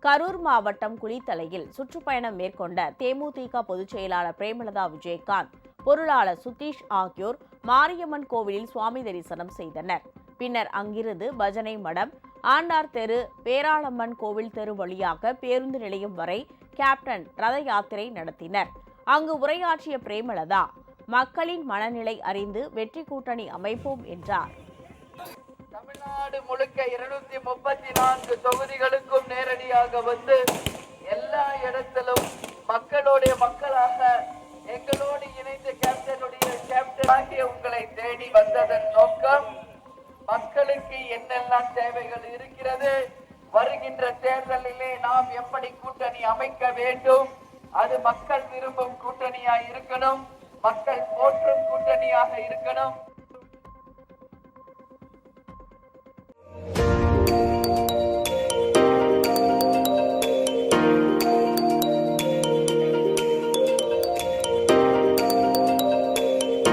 கரூர் மாவட்டம் குளித்தலையில் சுற்றுப்பயணம் மேற்கொண்ட தேமுதிக பொதுச் செயலாளர் பிரேமலதா விஜயகாந்த், பொருளாளர் சுதீஷ் ஆகியோர் மாரியம்மன் கோவிலில் சுவாமி தரிசனம் செய்தனர். பின்னர் அங்கிருந்து பஜனை மடம், ஆண்டார் தெரு, பேராளம்மன் கோவில் தெரு வழியாக பேருந்து நிலையம் வரை கேப்டன் ரத யாத்திரை நடத்தினர். அங்கு உரையாற்றிய பிரேமலதா, மக்களின் மனநிலை அறிந்து வெற்றி கூட்டணி அமைப்போம் என்றார். தமிழ்நாடு முழுக்க 234 தொகுதிகளுக்கும் நேரடியாக வந்து எல்லா இடத்திலும் மக்களுடைய மக்களாக எங்களோடு இணைந்த கேப்டனாகிய உங்களை தேடி வந்ததன் நோக்கம், மக்களுக்கு என்னெல்லாம் தேவைகள் இருக்கிறது, வருகின்ற தேர்தலிலே நாம் எப்படி கூட்டணி அமைக்க வேண்டும், அது மக்கள் விரும்பும் கூட்டணியாக இருக்கணும், மக்கள் போற்றும் கூட்டணியாக இருக்கணும்.